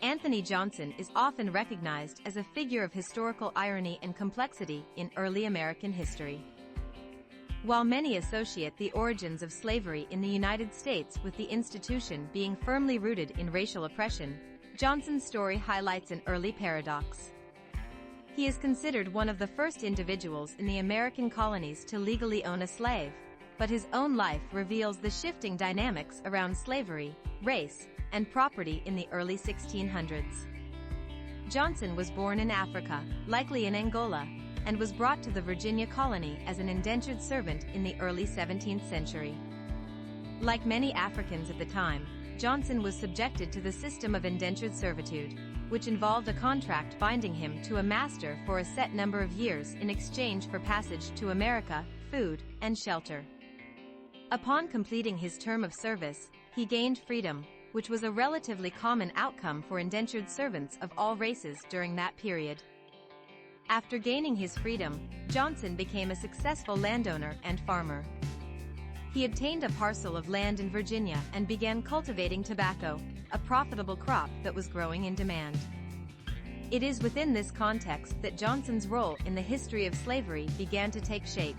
Anthony Johnson is often recognized as a figure of historical irony and complexity in early American history. While many associate the origins of slavery in the United States with the institution being firmly rooted in racial oppression, Johnson's story highlights an early paradox. He is considered one of the first individuals in the American colonies to legally own a slave, but his own life reveals the shifting dynamics around slavery, race, and property in the early 1600s. Johnson was born in Africa, likely in Angola, and was brought to the Virginia colony as an indentured servant in the early 17th century. Like many Africans at the time, Johnson was subjected to the system of indentured servitude, which involved a contract binding him to a master for a set number of years in exchange for passage to America, food, and shelter. Upon completing his term of service, he gained freedom, which was a relatively common outcome for indentured servants of all races during that period. After gaining his freedom, Johnson became a successful landowner and farmer. He obtained a parcel of land in Virginia and began cultivating tobacco, a profitable crop that was growing in demand. It is within this context that Johnson's role in the history of slavery began to take shape.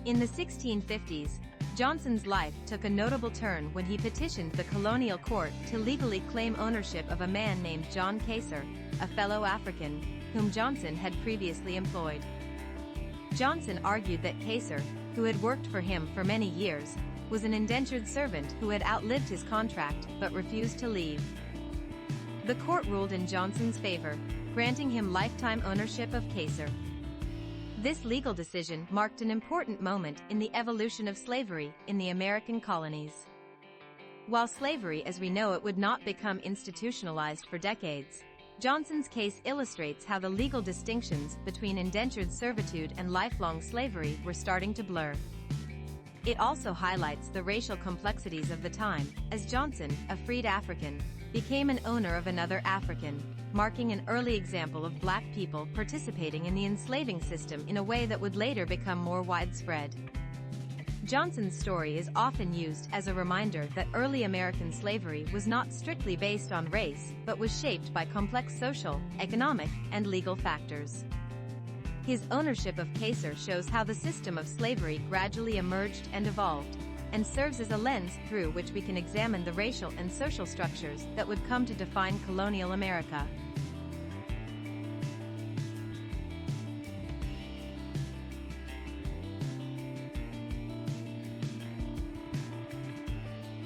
In the 1650s, Johnson's life took a notable turn when he petitioned the colonial court to legally claim ownership of a man named John Casor, a fellow African, whom Johnson had previously employed. Johnson argued that Casor, who had worked for him for many years, was an indentured servant who had outlived his contract but refused to leave. The court ruled in Johnson's favor, granting him lifetime ownership of Casor. This legal decision marked an important moment in the evolution of slavery in the American colonies. While slavery as we know it would not become institutionalized for decades, Johnson's case illustrates how the legal distinctions between indentured servitude and lifelong slavery were starting to blur. It also highlights the racial complexities of the time, as Johnson, a freed African, became an owner of another African, marking an early example of black people participating in the enslaving system in a way that would later become more widespread. Johnson's story is often used as a reminder that early American slavery was not strictly based on race, but was shaped by complex social, economic, and legal factors. His ownership of Casor shows how the system of slavery gradually emerged and evolved, and serves as a lens through which we can examine the racial and social structures that would come to define colonial America.